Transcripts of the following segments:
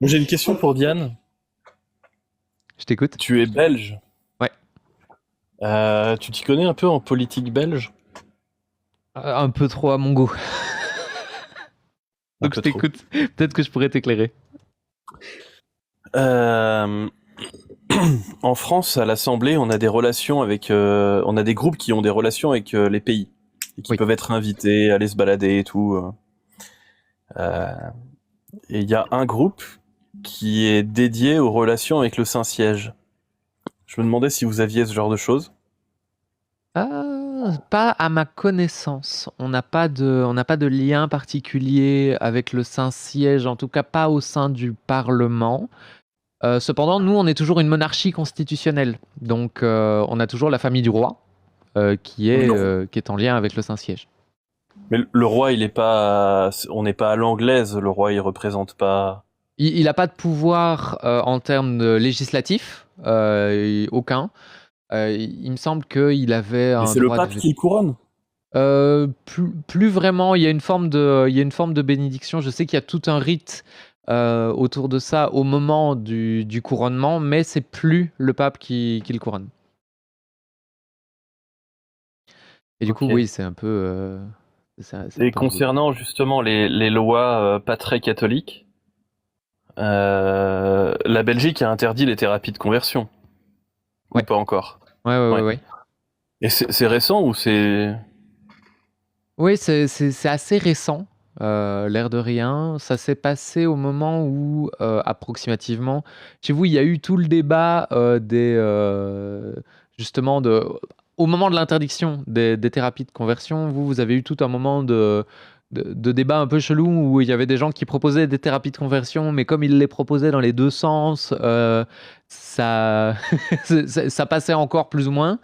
Moi, j'ai une question pour Diane. Je t'écoute. Tu es belge. Ouais. Tu t'y connais un peu en politique belge? Un peu trop à mon goût. Un Donc je peu trop. t'écoute. Peut-être que je pourrais t'éclairer. Euh, En France, à l'Assemblée, on a des relations avec, on a des groupes qui ont des relations avec les pays et qui Oui. peuvent être invités, aller se balader et tout. Euh, et il y a un groupe qui est dédié aux relations avec le Saint-Siège. Je me demandais si vous aviez ce genre de choses. Pas à ma connaissance. On n'a pas de lien particulier avec le Saint-Siège, en tout cas pas au sein du Parlement. Cependant, nous, on est toujours une monarchie constitutionnelle. Donc, on a toujours la famille du roi Mais le, qui est en lien avec le Saint-Siège. mais le roi, il est pas, on n'est pas à l'anglaise. Le roi, il représente pas. Il n'a pas de pouvoir en termes législatifs, aucun. Il me semble qu'il avait Mais un c'est le droit de pape veto. qui le couronne. Plus vraiment, il y a une forme de bénédiction. Je sais qu'il y a tout un rite autour de ça au moment du couronnement, mais c'est plus le pape qui le couronne. Et du coup, Ok. oui, c'est un Et peu nouveau. concernant justement les lois pas très catholiques, la Belgique a interdit les thérapies de conversion, ou Ouais, pas encore? ouais, ouais, ouais, Ouais. ouais. Et c'est récent ou c'est... Oui, c'est assez récent, l'air de rien. Ça s'est passé au moment où, approximativement, chez vous, il y a eu tout le débat justement, au moment de l'interdiction des thérapies de conversion. Vous avez eu tout un moment de débat un peu chelou où il y avait des gens qui proposaient des thérapies de conversion, mais comme ils les proposaient dans les deux sens, ça, ça passait encore plus ou moins.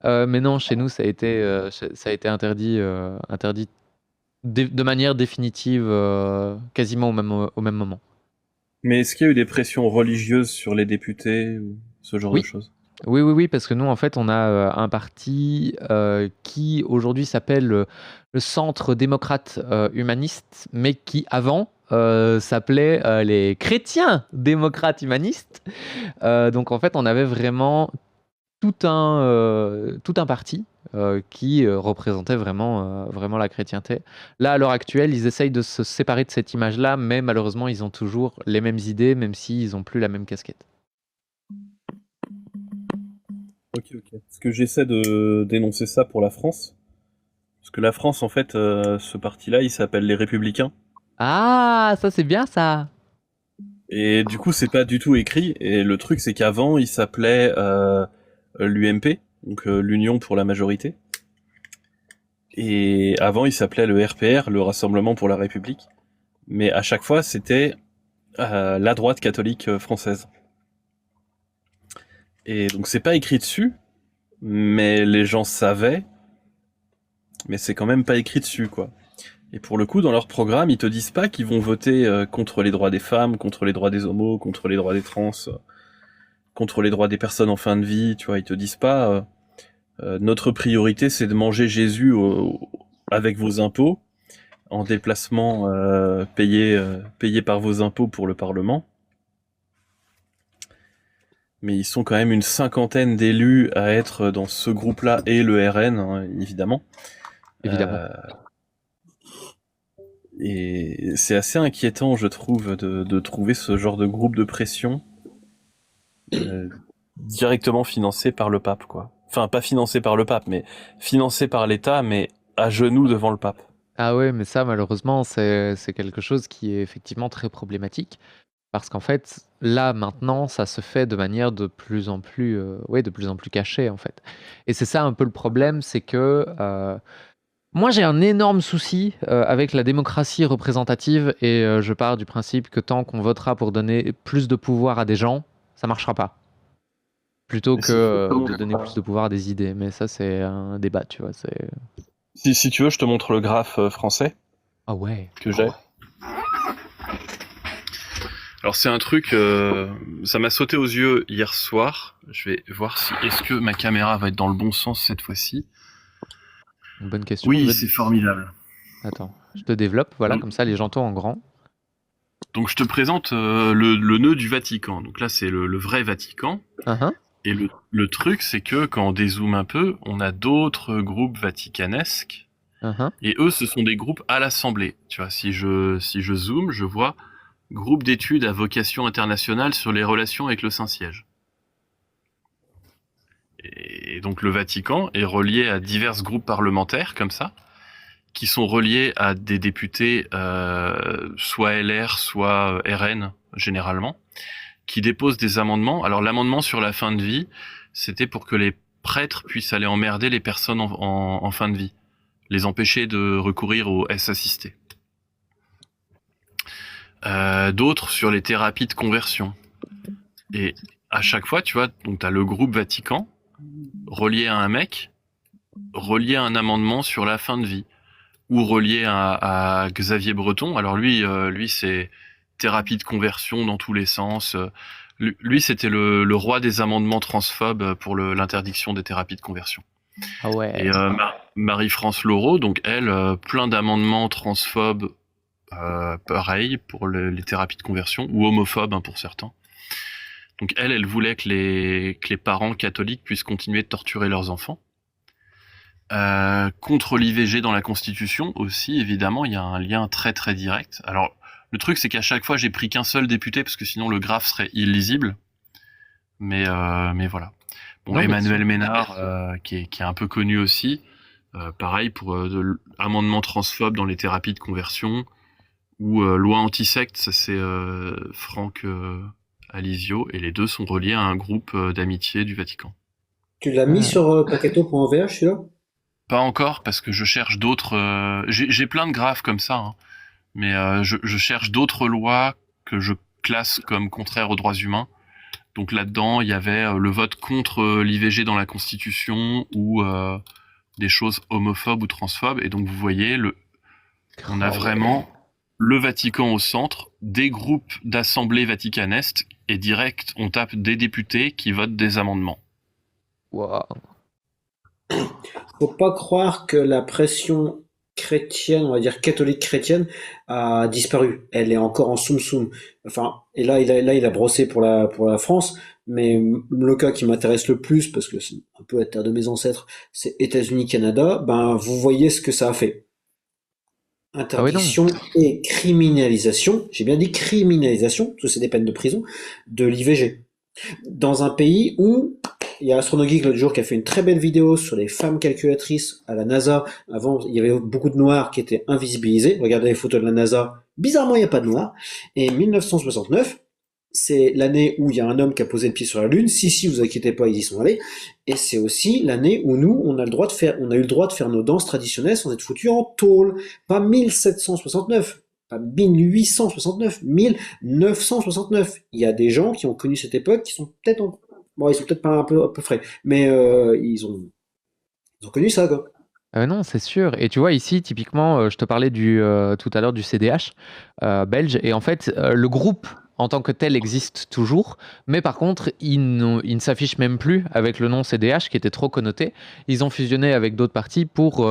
Mais non, chez nous, ça a été interdit de manière définitive, quasiment au même moment. Mais est-ce qu'il y a eu des pressions religieuses sur les députés ou ce genre de Oui, choses? oui, oui, oui, parce que nous, en fait, on a un parti qui aujourd'hui s'appelle le Centre démocrate humaniste, mais qui avant s'appelait les chrétiens démocrates humanistes. Donc en fait, on avait vraiment tout un parti qui représentait vraiment la chrétienté. Là, à l'heure actuelle, ils essayent de se séparer de cette image-là, mais malheureusement, ils ont toujours les mêmes idées, même s'ils n'ont plus la même casquette. Ok, ok. Parce que j'essaie de dénoncer ça pour la France. Parce que la France, en fait, ce parti-là, il s'appelle les Républicains. Ah, ça c'est bien ça. Et du coup, c'est pas du tout écrit. Et le truc, c'est qu'avant, il s'appelait l'UMP, donc l'Union pour la majorité. Et avant, il s'appelait le RPR, le Rassemblement pour la République. Mais à chaque fois, c'était la droite catholique française. Et donc, c'est pas écrit dessus, mais les gens savaient, mais c'est quand même pas écrit dessus, quoi. Et pour le coup, dans leur programme, ils te disent pas qu'ils vont voter contre les droits des femmes, contre les droits des homos, contre les droits des trans, contre les droits des personnes en fin de vie, tu vois. Ils te disent pas notre priorité, c'est de manger Jésus avec vos impôts, en déplacement payé par vos impôts pour le Parlement. Mais ils sont quand même une cinquantaine d'élus à être dans ce groupe-là et le RN, hein, évidemment. Évidemment. Euh, et c'est assez inquiétant, je trouve, de trouver ce genre de groupe de pression euh, directement financé par le pape, quoi. Enfin, pas financé par le pape, mais financé par l'État, mais à genoux devant le pape. Ah ouais, mais ça, malheureusement, c'est quelque chose qui est effectivement très problématique. Parce qu'en fait, là, maintenant, ça se fait de manière de plus en plus, ouais, de plus en plus cachée, en fait. Et c'est ça un peu le problème, c'est que moi, j'ai un énorme souci avec la démocratie représentative et je pars du principe que tant qu'on votera pour donner plus de pouvoir à des gens, ça marchera pas. Plutôt Mais que c'est exactement de donner plus de pouvoir à des idées. Mais ça, c'est un débat, tu vois. si tu veux, je te montre le graphe français Ah ouais. que j'ai. Alors c'est un truc, ça m'a sauté aux yeux hier soir. Je vais voir si est-ce que ma caméra va être dans le bon sens cette fois-ci. Une bonne question. Oui, c'est formidable. Attends, je te développe, voilà, Donc, comme ça les gens t'ont en grand. Donc je te présente le nœud du Vatican. Donc là, c'est le vrai Vatican. Uhum. Et le truc, c'est que quand on dézoome un peu, on a d'autres groupes vaticanesques. Uhum. Et eux, ce sont des groupes à l'Assemblée. Tu vois, si je zoome, je vois groupe d'études à vocation internationale sur les relations avec le Saint-Siège. Et donc le Vatican est relié à divers groupes parlementaires comme ça, qui sont reliés à des députés soit LR, soit RN généralement, qui déposent des amendements. Alors l'amendement sur la fin de vie, c'était pour que les prêtres puissent aller emmerder les personnes en fin de vie, les empêcher de recourir au S assisté. D'autres sur les thérapies de conversion. Et à chaque fois, tu vois, donc t'as le groupe Vatican relié à un mec, relié à un amendement sur la fin de vie, ou relié à Xavier Breton. Alors lui, c'est thérapie de conversion dans tous les sens. Lui, c'était le roi des amendements transphobes pour l'interdiction des thérapies de conversion. Ah ouais. Et Marie-France Laureau, donc elle, plein d'amendements transphobes, pareil pour les thérapies de conversion, ou homophobes pour certains. Donc elle voulait que les parents catholiques puissent continuer de torturer leurs enfants. Contre l'IVG dans la Constitution aussi, évidemment, il y a un lien très très direct. Alors, le truc, c'est qu'à chaque fois, j'ai pris qu'un seul député, parce que sinon le graphe serait illisible. Mais voilà. Bon, Non, bien Emmanuel sûr. Ménard, qui est un peu connu aussi, pareil, pour amendement transphobe dans les thérapies de conversion, ou loi anti-secte, ça c'est Franck Alisio, et les deux sont reliés à un groupe d'amitié du Vatican. Tu l'as mis Ah. sur pacato.vh, celui-là? Pas encore, parce que je cherche d'autres... j'ai plein de graphes comme ça, hein, mais je cherche d'autres lois que je classe comme contraires aux droits humains. Donc là-dedans, il y avait le vote contre l'IVG dans la Constitution, ou des choses homophobes ou transphobes. Et donc vous voyez, on a Ah ouais. vraiment le Vatican au centre, des groupes d'assemblées vaticanesques, et direct, on tape des députés qui votent des amendements. Waouh. Faut pas croire que la pression chrétienne, on va dire catholique chrétienne, a disparu. Elle est encore en soum-soum. Enfin, et là, il a brossé pour la France, mais le cas qui m'intéresse le plus, parce que c'est un peu la terre de mes ancêtres, c'est États-Unis, Canada. Ben, vous voyez ce que ça a fait. Ah ouais, non. Interdiction et criminalisation, j'ai bien dit criminalisation, parce que c'est des peines de prison, de l'IVG. Dans un pays où il y a AstronoGeek l'autre jour qui a fait une très belle vidéo sur les femmes calculatrices à la NASA. Avant, il y avait beaucoup de noirs qui étaient invisibilisés. Regardez les photos de la NASA. Bizarrement, il n'y a pas de noirs. Et 1969, c'est l'année où il y a un homme qui a posé le pied sur la Lune. Si, vous inquiétez pas, ils y sont allés. Et c'est aussi l'année où nous, on a eu le droit de faire nos danses traditionnelles sans être foutus en tôle. Pas 1769. Pas 1869, 1969. Il y a des gens qui ont connu cette époque qui sont peut-être bon, ils sont peut-être pas un peu frais, mais ils ont connu ça, quoi. Non, c'est sûr. Et tu vois, ici, typiquement, je te parlais tout à l'heure du CDH belge. Et en fait, le groupe en tant que tel existe toujours. Mais par contre, il ne s'affiche même plus avec le nom CDH qui était trop connoté. Ils ont fusionné avec d'autres partis pour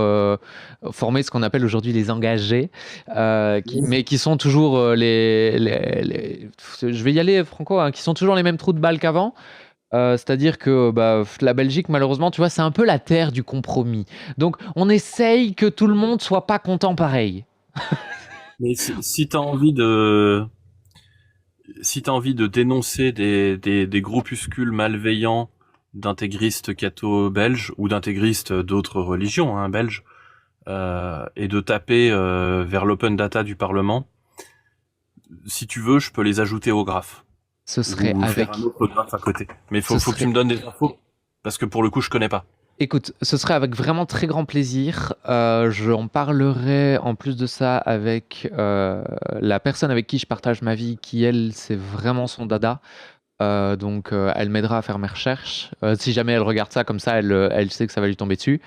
former ce qu'on appelle aujourd'hui les engagés, mais qui sont toujours je vais y aller, Franco, hein, qui sont toujours les mêmes trous de balles qu'avant. C'est-à-dire que la Belgique, malheureusement, tu vois, c'est un peu la terre du compromis. Donc, on essaye que tout le monde soit pas content pareil. Mais si t'as envie de dénoncer des groupuscules malveillants d'intégristes catho-belges ou d'intégristes d'autres religions, hein, belges, et de taper vers l'open data du Parlement, si tu veux, je peux les ajouter au graphe. Ce serait Ou avec... faire un autre graphe à côté. Mais faut Ce que tu me donnes des infos, parce que pour le coup, je connais pas. Écoute, ce serait avec vraiment très grand plaisir. J'en parlerai en plus de ça avec la personne avec qui je partage ma vie, qui elle, c'est vraiment son dada. Donc elle m'aidera à faire mes recherches. Si jamais elle regarde ça comme ça, elle sait que ça va lui tomber dessus.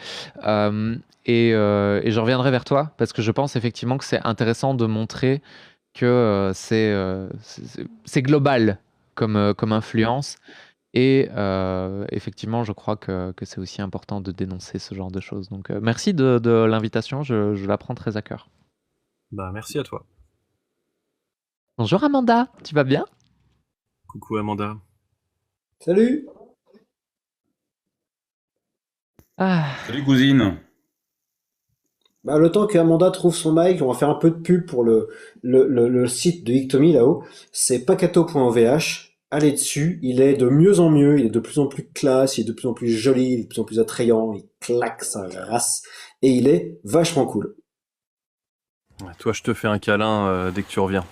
Et je reviendrai vers toi parce que je pense effectivement que c'est intéressant de montrer que c'est global comme influence. Et effectivement, je crois que c'est aussi important de dénoncer ce genre de choses. Donc merci de l'invitation, je la prends très à cœur. Bah, merci à toi. Bonjour Amanda, tu vas bien? Coucou Amanda. Salut! Ah, Salut cousine. Bah, le temps que Amanda trouve son mic, on va faire un peu de pub pour le site de Ictomy là-haut. C'est pacato.vh. Allez dessus, il est de mieux en mieux, il est de plus en plus classe, il est de plus en plus joli, il est de plus en plus attrayant, il claque sa race, et il est vachement cool. Ouais, toi, je te fais un câlin dès que tu reviens.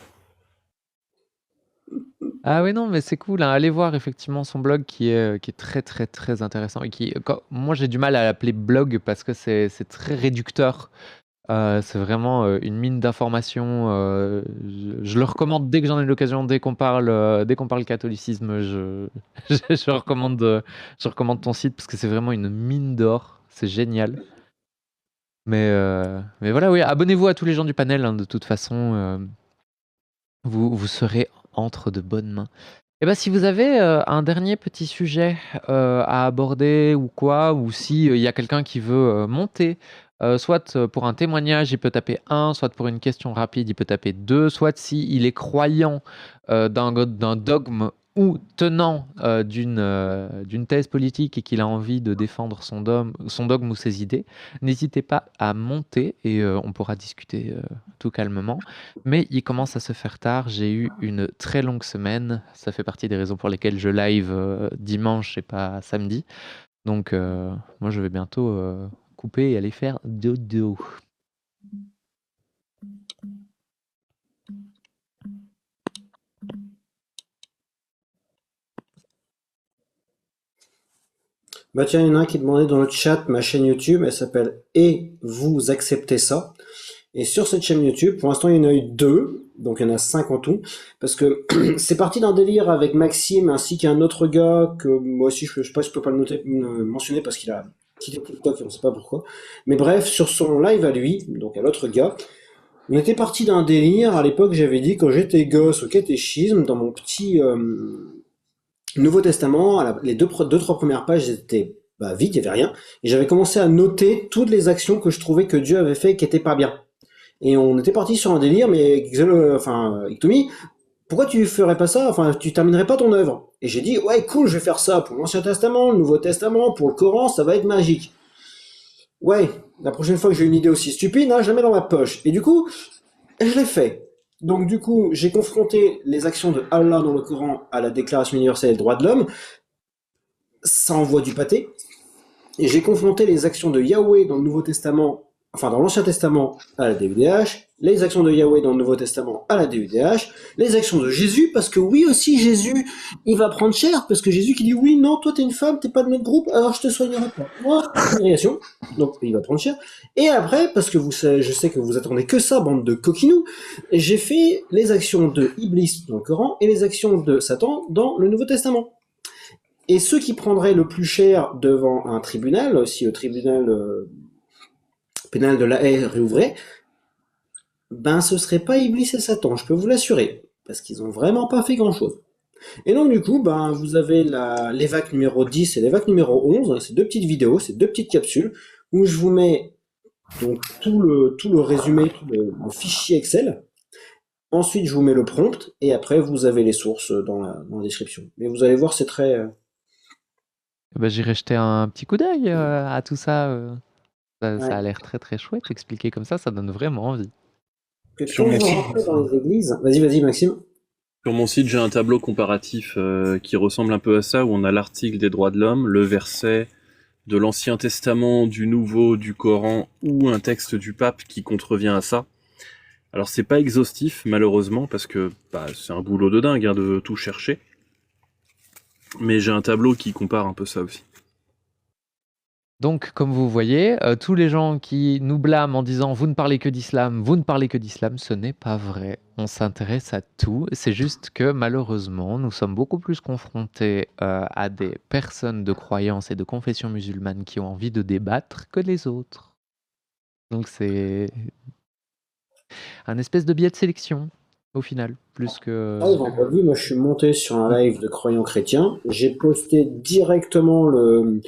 ah oui non mais c'est cool, hein. Allez voir effectivement son blog qui est très très très intéressant et moi j'ai du mal à l'appeler blog parce que c'est très réducteur. C'est vraiment une mine d'informations. Je le recommande dès que j'en ai l'occasion, dès qu'on parle catholicisme, je recommande ton site parce que c'est vraiment une mine d'or. C'est génial. Mais voilà, oui, abonnez-vous à tous les gens du panel, hein, de toute façon, vous serez entre de bonnes mains. Et ben, si vous avez un dernier petit sujet à aborder ou quoi, ou si il y a quelqu'un qui veut monter, soit pour un témoignage, il peut taper 1, soit pour une question rapide, il peut taper 2, soit si il est croyant d'un dogme ou tenant d'une thèse politique et qu'il a envie de défendre son dogme ou ses idées, n'hésitez pas à monter et on pourra discuter tout calmement. Mais il commence à se faire tard. J'ai eu une très longue semaine. Ça fait partie des raisons pour lesquelles je live dimanche et pas samedi. Donc, moi, je vais bientôt couper et aller faire dodo. Bah tiens, il y en a un qui demandait dans le chat ma chaîne YouTube, elle s'appelle Et vous acceptez ça? Et sur cette chaîne YouTube, pour l'instant, il y en a eu 2, donc il y en a 5 en tout, parce que c'est parti d'un délire avec Maxime ainsi qu'un autre gars que moi aussi je sais pas si je peux pas le mentionner parce qu'il a quitté TikTok et on sait pas pourquoi. Mais bref, sur son live à lui, donc à l'autre gars, on était parti d'un délire. À l'époque, j'avais dit quand j'étais gosse au catéchisme, dans mon petit Nouveau Testament, les deux, trois premières pages étaient vides, il y avait rien, et j'avais commencé à noter toutes les actions que je trouvais que Dieu avait fait qui étaient pas bien. Et on était parti sur un délire, mais Ictomy, pourquoi tu ferais pas ça? Enfin, tu terminerais pas ton œuvre. Et j'ai dit, ouais, cool, je vais faire ça pour l'Ancien Testament, le Nouveau Testament, pour le Coran, ça va être magique. Ouais, la prochaine fois que j'ai une idée aussi stupide, hein, je la mets dans ma poche. Et du coup, je l'ai fait. Donc du coup, j'ai confronté les actions de Allah dans le Coran à la Déclaration universelle des droits de l'homme. Ça envoie du pâté. Et j'ai confronté les actions de Yahweh dans le Nouveau Testament, enfin dans l'Ancien Testament à la DUDH, les actions de Yahweh dans le Nouveau Testament à la DUDH, les actions de Jésus, parce que oui aussi Jésus, il va prendre cher, parce que Jésus qui dit oui, non, toi t'es une femme, t'es pas de notre groupe, alors je te soignerai pas. Moi, réaction, donc il va prendre cher. Et après, parce que je sais que vous attendez que ça, bande de coquinous, j'ai fait les actions de Iblis dans le Coran et les actions de Satan dans le Nouveau Testament. Et ceux qui prendraient le plus cher devant un tribunal, si le tribunal pénal de La Haye réouvrait, ben ce serait pas Iblis et Satan, je peux vous l'assurer, parce qu'ils ont vraiment pas fait grand-chose. Et donc du coup, ben vous avez l'EVAC numéro 10 et l'EVAC numéro 11, ces deux petites vidéos, ces deux petites capsules, où je vous mets donc tout le résumé, tout le fichier Excel. Ensuite, je vous mets le prompt, et après, vous avez les sources dans la description. Mais vous allez voir, c'est très... Bah, j'irai jeter un petit coup d'œil à tout ça. Ça a ouais. l'air très très chouette. Expliqué comme ça donne vraiment envie. Que Sur quand mon vous site, rentrez dans les églises... Vas-y, Maxime. Sur mon site, j'ai un tableau comparatif qui ressemble un peu à ça, où on a l'article des droits de l'homme, le verset de l'Ancien Testament, du Nouveau, du Coran, ou un texte du pape qui contrevient à ça. Alors c'est pas exhaustif, malheureusement, parce que c'est un boulot de dingue de tout chercher. Mais j'ai un tableau qui compare un peu ça aussi. Donc, comme vous voyez, tous les gens qui nous blâment en disant vous ne parlez que d'islam, vous ne parlez que d'islam, ce n'est pas vrai. On s'intéresse à tout. C'est juste que malheureusement, nous sommes beaucoup plus confrontés à des personnes de croyance et de confession musulmane qui ont envie de débattre que les autres. Donc, c'est un espèce de biais de sélection au final, plus que. Vendredi, moi je suis monté sur un live de croyants chrétiens. J'ai posté directement le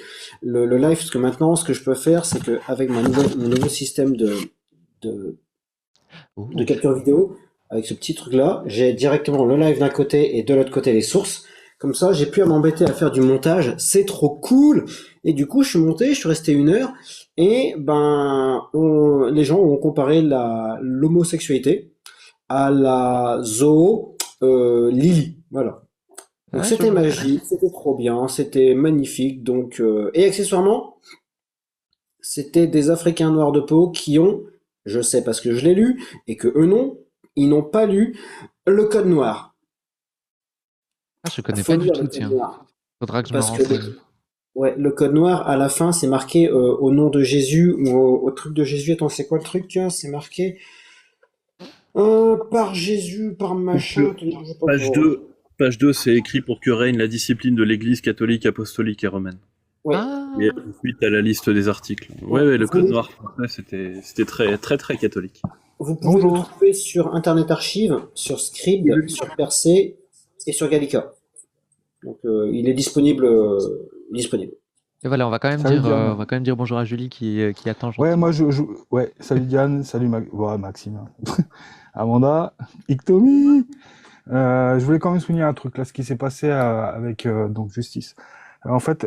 live, parce que maintenant, ce que je peux faire, c'est que avec mon nouveau système de Oh. capture vidéo, avec ce petit truc-là, j'ai directement le live d'un côté et de l'autre côté les sources. Comme ça, j'ai plus à m'embêter à faire du montage. C'est trop cool. Et du coup, je suis monté, je suis resté 1 heure et les gens ont comparé l'homosexualité à la Lily. Voilà. Donc Ah, je c'était vois. magique, c'était trop bien, c'était magnifique. Donc et accessoirement, c'était des Africains noirs de peau qui ont, je sais parce que je l'ai lu et que eux non, ils n'ont pas lu le code noir. Ah, je Il connais faut pas du lire le tout, code tiens. noir Faudra que je me parce que renseigne. ouais, le code noir à la fin c'est marqué au nom de Jésus ou au truc de Jésus. Attends, c'est quoi le truc? C'est marqué par Jésus, par Pour que, machin. Je sais pas page quoi. 2, page 2, c'est écrit pour que règne la discipline de l'Église catholique, apostolique et romaine. Ouais, Et Ah, ensuite, à la liste des articles. ouais. Ouais, le code noir français, c'était très, très, très catholique. Vous pouvez le Bonjour. trouver sur Internet Archive, sur Scribd, sur Percé et sur Gallica. Donc il est disponible. et voilà, Salut Diane. on va quand même dire bonjour à Julie qui attend Ouais, moi gentiment. ouais, salut Diane, salut Maxime. Amanda, Ictomi. Je voulais quand même souligner un truc là, ce qui s'est passé avec donc Justice. En fait,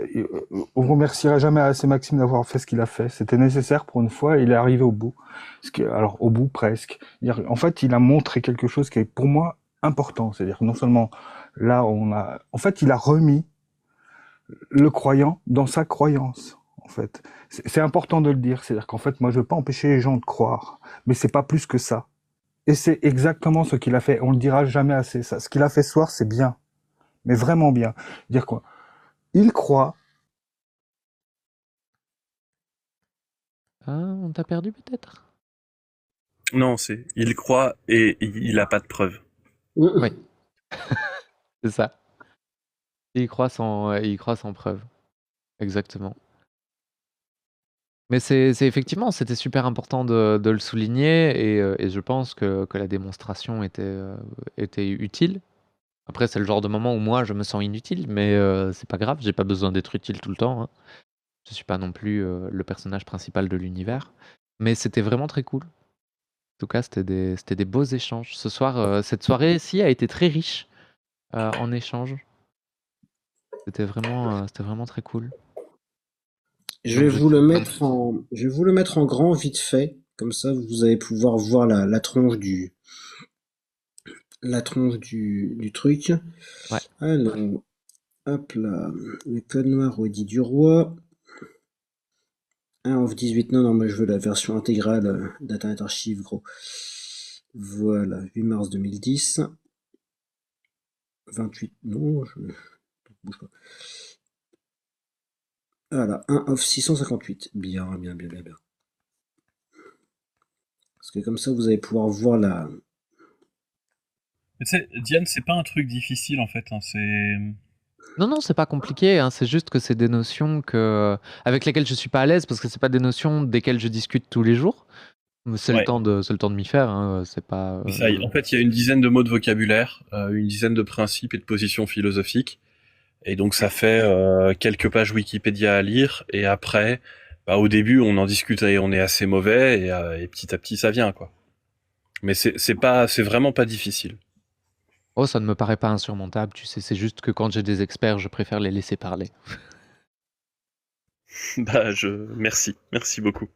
on remerciera jamais assez Maxime d'avoir fait ce qu'il a fait. C'était nécessaire pour une fois, et il est arrivé au bout. Alors au bout presque. En fait, il a montré quelque chose qui est pour moi important. C'est-à-dire que non seulement là, en fait, il a remis le croyant dans sa croyance. En fait, c'est important de le dire. C'est-à-dire qu'en fait, moi, je veux pas empêcher les gens de croire, mais c'est pas plus que ça. Et c'est exactement ce qu'il a fait. On le dira jamais assez. Ça, ce qu'il a fait ce soir, c'est bien, mais vraiment bien. Dire quoi? Il croit. Ah, on t'a perdu peut-être? Non, il croit et il a pas de preuves. Oui, c'est ça. Il croit sans preuve. Exactement. Mais c'est effectivement, c'était super important de le souligner et je pense que la démonstration était utile. Après, c'est le genre de moment où moi, je me sens inutile, mais c'est pas grave, j'ai pas besoin d'être utile tout le temps, hein. Je suis pas non plus le personnage principal de l'univers. Mais c'était vraiment très cool. En tout cas, c'était des beaux échanges. Ce soir, cette soirée-ci a été très riche en échanges. C'était vraiment très cool. Donc je suis Je vais vous le mettre en grand vite fait, comme ça vous allez pouvoir voir la tronche du truc. ouais. Alors, hop là, le code noir au dit du roi. 1 of 18, non, mais je veux la version intégrale d'Internet Archive, gros. Voilà, 8 mars 2010. 28, non, je bouge pas. Voilà, 1 of 658. Bien. Parce que comme ça, vous allez pouvoir voir la. Mais tu sais, Diane, c'est pas un truc difficile en fait. Hein, Non, c'est pas compliqué, hein, c'est juste que c'est des notions avec lesquelles je suis pas à l'aise parce que c'est pas des notions desquelles je discute tous les jours. C'est le Ouais. temps de m'y faire, hein, c'est pas. Mais ça, en fait, il y a une dizaine de mots de vocabulaire, une dizaine de principes et de positions philosophiques. Et donc ça fait quelques pages Wikipédia à lire. Et après, au début, on en discute et on est assez mauvais. Et petit à petit, ça vient, quoi. Mais c'est vraiment pas difficile. Oh, ça ne me paraît pas insurmontable, tu sais, c'est juste que quand j'ai des experts, je préfère les laisser parler. Merci beaucoup.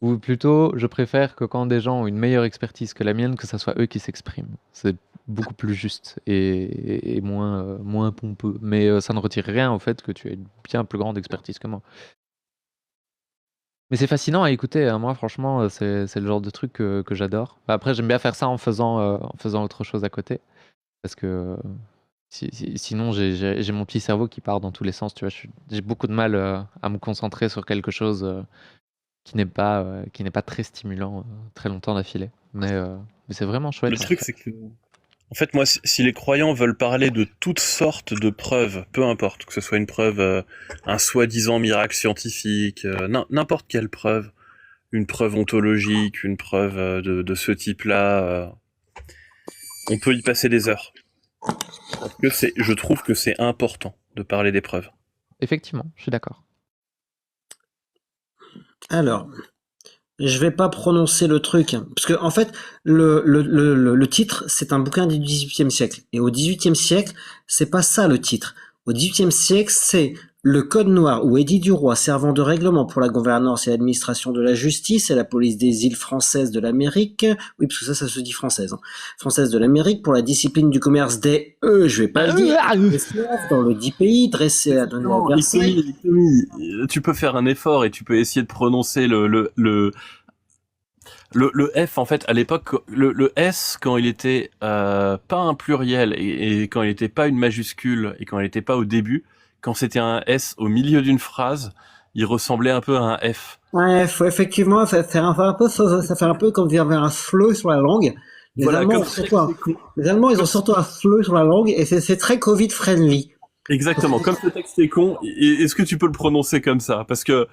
Ou plutôt, je préfère que quand des gens ont une meilleure expertise que la mienne, que ça soit eux qui s'expriment. C'est beaucoup plus juste et moins pompeux. Mais ça ne retire rien au fait que tu as une bien plus grande expertise que moi. Mais c'est fascinant à écouter, hein. Moi, franchement, c'est le genre de truc que j'adore. Après, j'aime bien faire ça en faisant autre chose à côté. Parce que sinon, j'ai mon petit cerveau qui part dans tous les sens. Tu vois, j'ai beaucoup de mal à me concentrer sur quelque chose qui n'est pas très stimulant très longtemps d'affilée. Mais c'est vraiment chouette. Le truc, c'est que, en fait, moi, si les croyants veulent parler de toutes sortes de preuves, peu importe, que ce soit une preuve, un soi-disant miracle scientifique, n'importe quelle preuve, une preuve ontologique, une preuve de ce type-là, on peut y passer des heures. Parce que je trouve que c'est important de parler des preuves. Effectivement, je suis d'accord. Alors, Je vais pas prononcer le truc, hein, parce que en fait, le titre, c'est un bouquin du XVIIIe siècle. Et au XVIIIe siècle, c'est pas ça le titre. Au XVIIIe siècle, c'est le Code noir ou édit du roi servant de règlement pour la gouvernance et l'administration de la justice et la police des îles françaises de l'Amérique. Oui, parce que ça se dit française. Hein. Française de l'Amérique pour la discipline du commerce des je vais pas le dire, esclaves dans le 10 pays, dressés à donner à Versailles. Tommy, tu peux faire un effort et tu peux essayer de prononcer le F, en fait, à l'époque, le S, quand il était pas un pluriel et quand il était pas une majuscule et quand il était pas au début, quand c'était un S au milieu d'une phrase, il ressemblait un peu à un F. Ouais, faut effectivement, ça fait un peu comme dire un fleu sur la langue. Les Voilà, Allemands, comme c'est quoi? Les Allemands, ils ont surtout un fleu sur la langue et c'est très Covid friendly. Exactement, comme ce texte est con, est-ce que tu peux le prononcer comme ça? Parce que,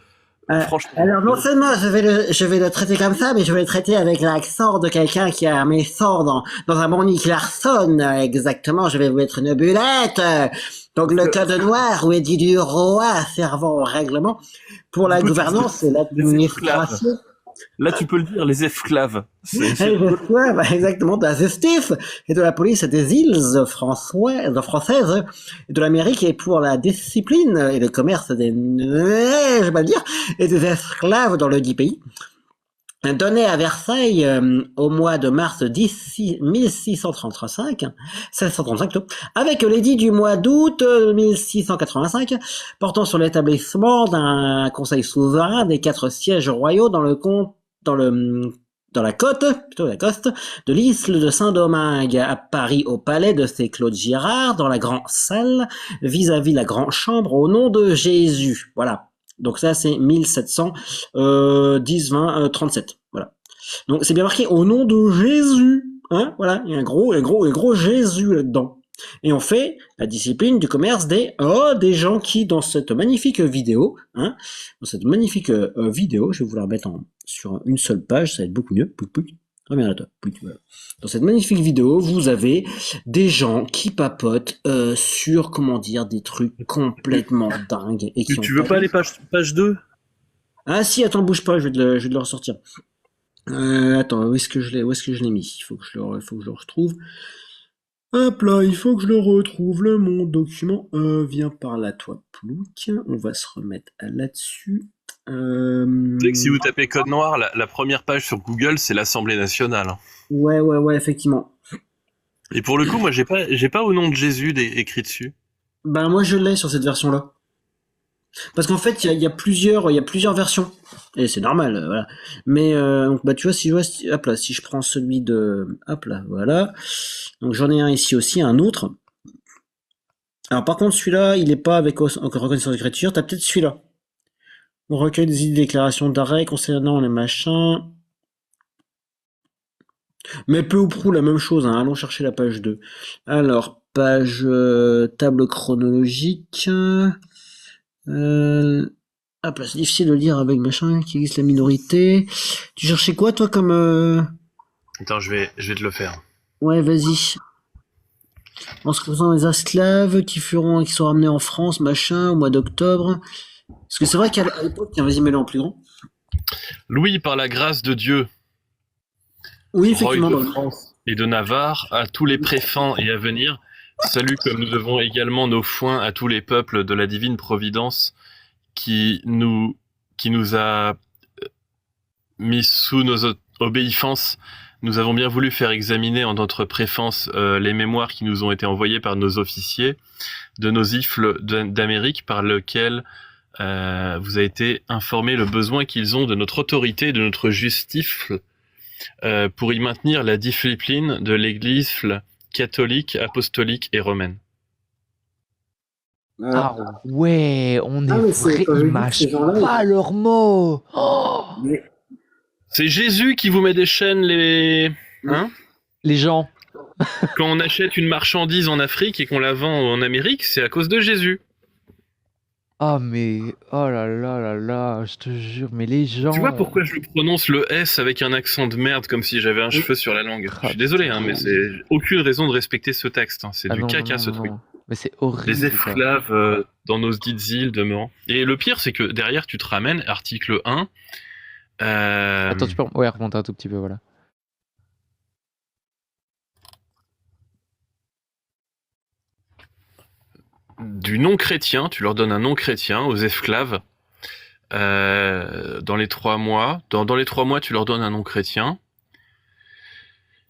franchement... Alors non seulement je vais le traiter comme ça, mais je vais le traiter avec l'accent de quelqu'un qui a mes sorts dans un bon Nick Larson. Exactement, je vais vous mettre une bulette. Donc le code noir où est dit du roi servant au règlement pour la gouvernance et l'administration. Là, tu peux le dire, les esclaves. Les esclaves, exactement, de la justice et de la police des îles françaises et de l'Amérique et pour la discipline et le commerce des, je vais pas le dire, et des esclaves dans le 10 pays. Donné à Versailles au mois de mars 1635, avec l'édit du mois d'août 1685 portant sur l'établissement d'un conseil souverain des 4 sièges royaux dans la côte de l'île de Saint-Domingue à Paris au palais de C. Claude Girard dans la grande salle vis-à-vis la grande chambre au nom de Jésus. Voilà. Donc ça, c'est 1737. Voilà. Donc c'est bien marqué au nom de Jésus. Hein, voilà, il y a un gros Jésus là-dedans. Et on fait la discipline du commerce des gens qui, dans cette magnifique vidéo, je vais vous la remettre sur une seule page, ça va être beaucoup mieux. Reviens là, toi. Voilà. Dans cette magnifique vidéo, vous avez des gens qui papotent sur, des trucs complètement dingues. Et tu veux pas aller page 2? Ah si, attends, bouge pas, je vais te le ressortir. Attends, où est-ce que je l'ai mis? Il faut que je le retrouve. Hop là, il faut que je le retrouve. Mon document vient par là, toi, Plouc. On va se remettre là-dessus. Si vous tapez code noir, la première page sur Google, c'est l'Assemblée nationale. Ouais, effectivement. Et pour le coup, moi, j'ai pas au nom de Jésus écrit dessus. Ben moi, je l'ai sur cette version-là. Parce qu'en fait, il y a plusieurs versions. Et c'est normal, voilà. Mais donc, tu vois, si je prends celui de, hop là, voilà. Donc j'en ai un ici aussi, un autre. Alors par contre, celui-là, il est pas avec reconnaissance d'écriture. T'as peut-être celui-là. On recueille des idées, déclarations d'arrêt concernant les machins. Mais peu ou prou la même chose, hein. Allons chercher la page 2. Alors, page table chronologique. Hop là, c'est difficile de lire avec machin qui existe la minorité. Tu cherchais quoi, toi, comme... Attends, je vais te le faire. Ouais, vas-y. En ce qui concerne les esclaves qui sont ramenés en France, machin, au mois d'octobre. Parce que c'est vrai qu'à l'époque, vas-y, mets-le en plus grand. Louis, par la grâce de Dieu, oui, effectivement, roi de France et de Navarre, à tous les préfets et à venir, salut comme nous devons également nos foins à tous les peuples de la divine providence qui nous a mis sous nos obéissances. Nous avons bien voulu faire examiner en notre préfence les mémoires qui nous ont été envoyées par nos officiers de nos ifles d'Amérique par lequel vous a été informé le besoin qu'ils ont de notre autorité et de notre justice pour y maintenir la discipline de l'Église catholique, apostolique et romaine. Ah ouais, on est vrai, ils mâchent pas leurs mots. Oh, c'est Jésus qui vous met des chaînes, les gens. Quand on achète une marchandise en Afrique et qu'on la vend en Amérique, c'est à cause de Jésus. Ah mais, oh là là, je te jure, mais les gens... Tu vois pourquoi je prononce le S avec un accent de merde comme si j'avais un cheveu sur la langue? Je suis désolé, mais c'est aucune raison de respecter ce texte. C'est du caca, ce truc. Mais c'est horrible. Les esclaves dans nos dites îles demeurant. Et le pire, c'est que derrière, tu te ramènes, article 1, Attends, tu peux remonter un tout petit peu, voilà. Du nom chrétien, tu leur donnes un nom chrétien aux esclaves. Dans les 3 mois. Dans les 3 mois, tu leur donnes un nom chrétien.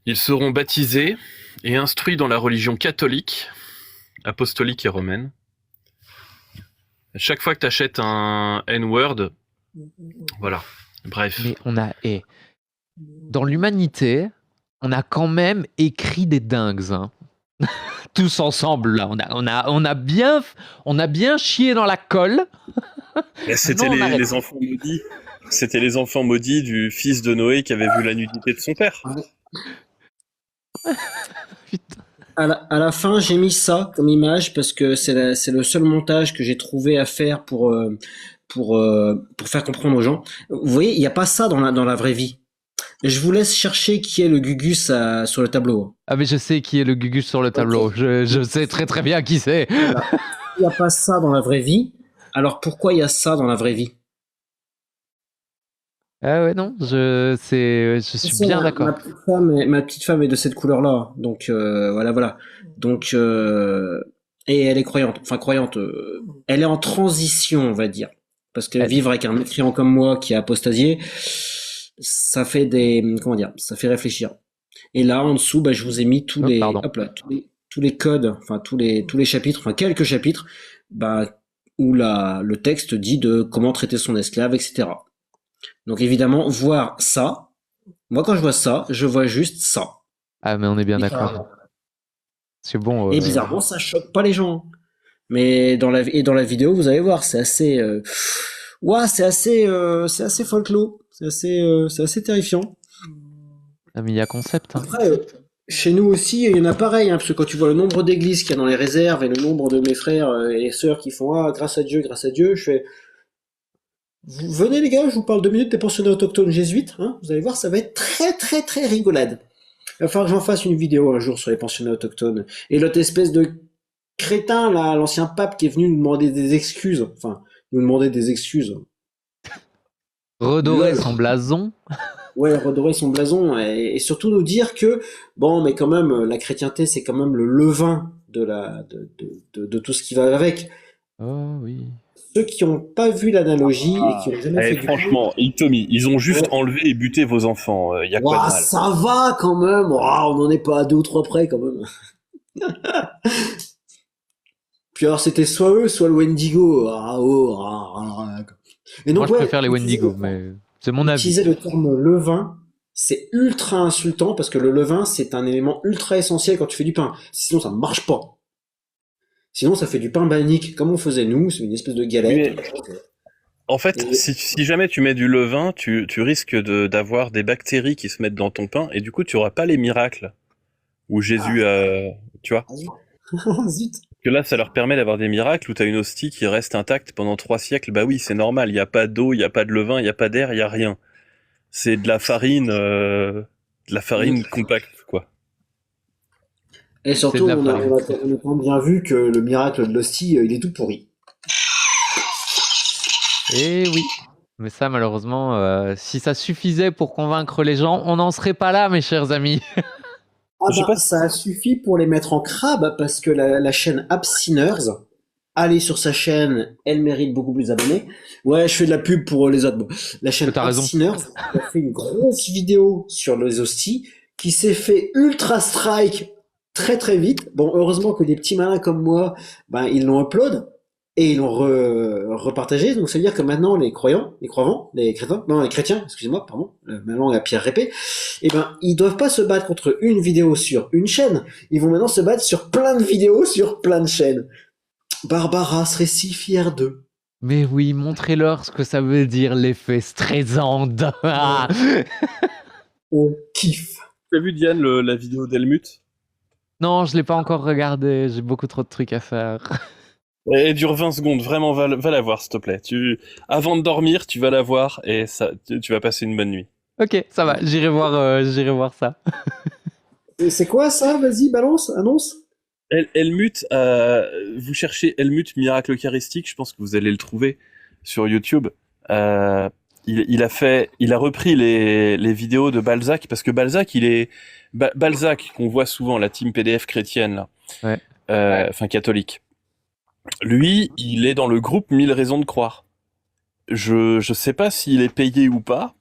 Ils seront baptisés et instruits dans la religion catholique, apostolique et romaine. Chaque fois que tu achètes un N-word, voilà. Bref. Mais dans l'humanité, on a quand même écrit des dingues, hein. Tous ensemble, là. On a bien chié dans la colle. C'était les enfants maudits. C'était les enfants maudits du fils de Noé qui avait vu la nudité de son père. Putain. À la fin, j'ai mis ça comme image parce que c'est le seul montage que j'ai trouvé à faire pour faire comprendre aux gens. Vous voyez, il n'y a pas ça dans la vraie vie. Je vous laisse chercher qui est le Gugus sur le tableau. Ah, mais je sais qui est le Gugus sur le tableau. Okay. Je sais très très bien qui c'est. Voilà. Il n'y a pas ça dans la vraie vie. Alors pourquoi il y a ça dans la vraie vie? Ah ouais, non, je suis bien d'accord. Ma petite femme est de cette couleur-là. Donc voilà. Donc et elle est croyante. Enfin croyante. Elle est en transition, on va dire. Parce que vivre avec un mécréant comme moi qui est apostasié, ça fait ça fait réfléchir. Et là, en dessous, je vous ai mis tous les codes, enfin tous les chapitres, enfin quelques chapitres, où le texte dit de comment traiter son esclave, etc. Donc évidemment, voir ça, moi quand je vois ça, je vois juste ça. Ah, mais on est bien d'accord. C'est bon. Et bizarrement, ça choque pas les gens. Mais dans la vidéo, vous allez voir, c'est assez, c'est assez folklore, c'est assez terrifiant. Ah, mais il y a concept. Hein. Après, chez nous aussi, il y en a pareil, hein, parce que quand tu vois le nombre d'églises qu'il y a dans les réserves et le nombre de mes frères et sœurs qui font grâce à Dieu, je fais. Venez les gars, je vous parle 2 minutes des pensionnats autochtones jésuites, hein, vous allez voir, ça va être très très très rigolade. Il va falloir que j'en fasse une vidéo un jour sur les pensionnats autochtones. Et l'autre espèce de crétin, là, l'ancien pape qui est venu nous demander des excuses, Redorer son blason. Ouais, redorer son blason et surtout nous dire que bon, mais quand même, la chrétienté, c'est quand même le levain de tout ce qui va avec. Oh oui. Ceux qui n'ont pas vu l'analogie et qui ont jamais fait franchement, Tommy, ils ont juste enlevé et buté vos enfants. Y a quoi de mal? Ça va quand même. On n'en est pas à 2 ou 3 près quand même. Puis alors c'était soit eux, soit le Wendigo. Et donc, moi, je préfère les Wendigo, mais c'est mon avis. Utiliser le terme levain, c'est ultra insultant parce que le levain, c'est un élément ultra essentiel quand tu fais du pain. Sinon, ça ne marche pas. Sinon, ça fait du pain banique, comme on faisait nous, c'est une espèce de galette. Mais, en fait, si jamais tu mets du levain, tu risques d'avoir des bactéries qui se mettent dans ton pain, et du coup, tu n'auras pas les miracles. Où Jésus a... Tu vois Zut. Que là, ça leur permet d'avoir des miracles où tu as une hostie qui reste intacte pendant 3 siècles. Bah oui, c'est normal, il n'y a pas d'eau, il n'y a pas de levain, il n'y a pas d'air, il n'y a rien. C'est de la farine, compacte, quoi. Et surtout, on a bien vu que le miracle de l'hostie, il est tout pourri. Eh oui. Mais ça, malheureusement, si ça suffisait pour convaincre les gens, on n'en serait pas là, mes chers amis. Ça a suffi pour les mettre en crabe, parce que la chaîne Absiners, allez sur sa chaîne, elle mérite beaucoup plus d'abonnés. Ouais, je fais de la pub pour les autres. Bon, la chaîne Absiners a fait une grosse vidéo sur les hosties, qui s'est fait ultra strike très très vite. Bon, heureusement que des petits malins comme moi, ils l'ont upload et ils l'ont repartagé. Donc ça veut dire que maintenant les chrétiens, excusez-moi, pardon, ma langue à Pierre Répé, ils doivent pas se battre contre une vidéo sur une chaîne. Ils vont maintenant se battre sur plein de vidéos sur plein de chaînes. Barbara serait si fière d'eux. Mais oui, montrez-leur ce que ça veut dire l'effet Streisand. On kiffe. T'as vu Diane la vidéo d'Helmut? Non, je l'ai pas encore regardé, j'ai beaucoup trop de trucs à faire. Elle dure 20 secondes, vraiment, va la voir, s'il te plaît. Avant de dormir, tu vas la voir et tu vas passer une bonne nuit. Ok, ça va, j'irai voir ça. Et c'est quoi ça? Vas-y, balance, annonce. Helmut, vous cherchez Helmut Miracle Eucharistique, je pense que vous allez le trouver sur YouTube. il a repris les vidéos de Balzac, parce que Balzac, Balzac, qu'on voit souvent, la team PDF chrétienne, là, Ouais. enfin catholique. Lui, il est dans le groupe 1000 raisons de croire. Je sais pas s'il est payé ou pas,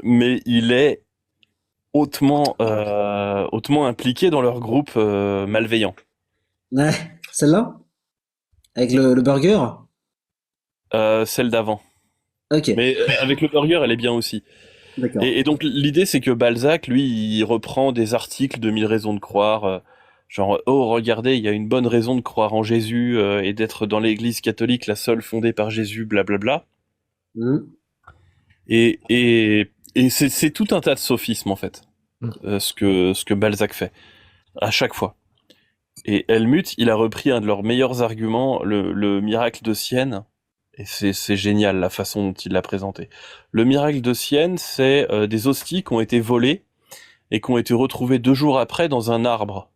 mais il est hautement impliqué dans leur groupe malveillant. Ouais, celle-là? Avec le burger? Celle d'avant. Ok, Mais avec le burger, elle est bien aussi. d'accord. Et donc l'idée, c'est que Balzac, lui, il reprend des articles de 1000 raisons de croire, genre oh regardez, il y a une bonne raison de croire en Jésus et d'être dans l'Église catholique, la seule fondée par Jésus, blablabla. Hmm. Et c'est tout un tas de sophismes en fait, ce que Balzac fait à chaque fois. Et Helmut, il a repris un de leurs meilleurs arguments, le miracle de Sienne. Et c'est génial la façon dont il l'a présenté. Le miracle de Sienne, c'est des hosties qui ont été volées et qui ont été retrouvées 2 jours après dans un arbre.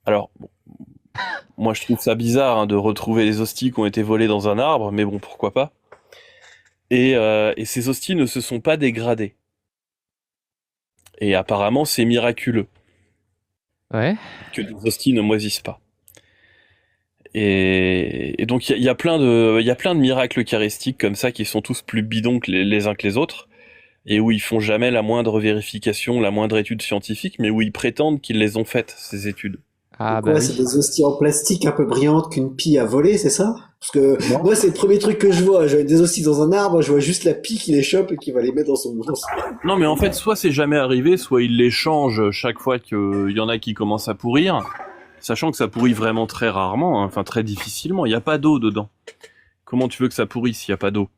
Alors, bon, moi je trouve ça bizarre hein, de retrouver des hosties qui ont été volées dans un arbre, mais bon, pourquoi pas. Et ces hosties ne se sont pas dégradées. Et apparemment, c'est miraculeux Ouais. que les hosties ne moisissent pas. Et donc il y a plein de miracles eucharistiques comme ça qui sont tous plus bidons que les uns que les autres et où ils font jamais la moindre vérification, la moindre étude scientifique, mais où ils prétendent qu'ils les ont faites ces études. Ah Quoi, bah c'est oui. des hosties en plastique un peu brillantes qu'une pie a volé, c'est ça? Parce que Non. moi, c'est le premier truc que je vois. Je vois des hosties dans un arbre, je vois juste la pie qui les chope et qui va les mettre dans son. Non mais en fait soit c'est jamais arrivé, soit ils les changent chaque fois qu'il y en a qui commencent à pourrir, sachant que ça pourrit vraiment très rarement, hein, enfin très difficilement. Il n'y a pas d'eau dedans. Comment tu veux que ça pourrisse s'il n'y a pas d'eau?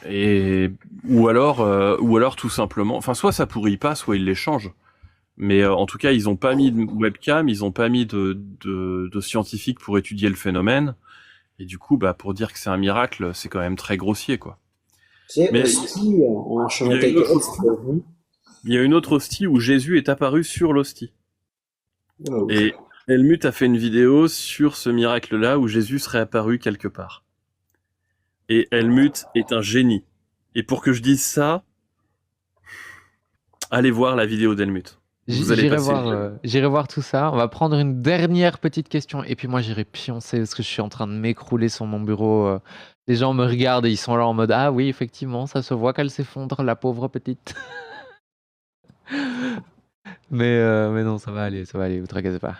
Et ou alors tout simplement, enfin soit ça pourrit pas, soit ils les changent. Mais en tout cas, ils ont pas mis de webcam, ils ont pas mis de scientifiques pour étudier le phénomène. Et du coup, bah pour dire que c'est un miracle, c'est quand même très grossier, quoi. C'est Mais hostie en il changeant y a une quelque autre, chose. il y a une autre hostie où Jésus est apparu sur l'hostie. Wow. Et Helmut a fait une vidéo sur ce miracle-là où Jésus serait apparu quelque part. Et Helmut est un génie. Et pour que je dise ça, allez voir la vidéo d'Helmut. Vous allez passer. J'irai voir tout ça. On va prendre une dernière petite question et puis moi j'irai pioncer parce que je suis en train de m'écrouler sur mon bureau. Les gens me regardent et ils sont là en mode ah oui effectivement ça se voit qu'elle s'effondre la pauvre petite. mais non ça va aller, vous tracassez pas.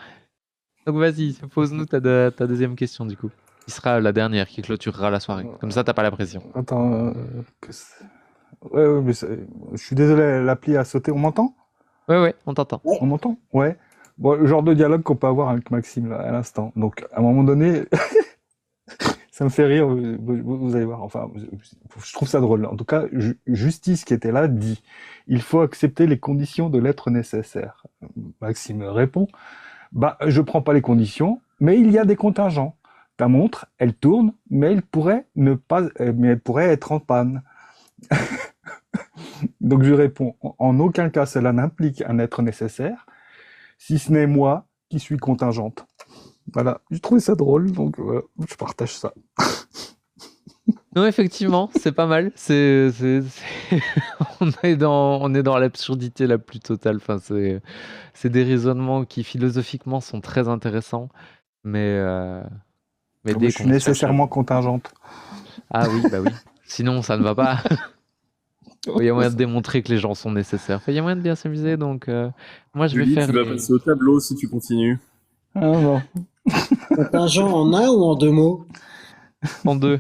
Donc vas-y, pose-nous ta deuxième question du coup. Qui sera la dernière qui clôturera la soirée. Comme ça t'as pas la pression. Attends, ouais, mais je suis désolé, l'appli a sauté. On m'entend? Ouais, on t'entend. On m'entend? Ouais. Bon, le genre de dialogue qu'on peut avoir avec Maxime là, à l'instant. Donc, à un moment donné, ça me fait rire. Vous allez voir. Enfin, je trouve ça drôle. En tout cas, Justice qui était là dit: il faut accepter les conditions de l'être nécessaire. Maxime répond: bah, je prends pas les conditions, mais il y a des contingents. Ta montre, elle tourne, mais elle pourrait être en panne. Donc je réponds: en aucun cas cela n'implique un être nécessaire, si ce n'est moi qui suis contingente. Voilà, j'ai trouvé ça drôle, donc voilà, je partage ça. Non, effectivement, c'est pas mal. On est dans l'absurdité la plus totale. Enfin, c'est des raisonnements qui philosophiquement sont très intéressants, mais Je dès suis qu'on nécessairement contingente. Ah oui, bah oui. Sinon, ça ne va pas. Il y a moyen de démontrer que les gens sont nécessaires. Il y a moyen de bien s'amuser, donc moi je vais Julie, faire tu vas passer au tableau si tu continues. Ah non. Contingent en un ou en deux mots? en deux.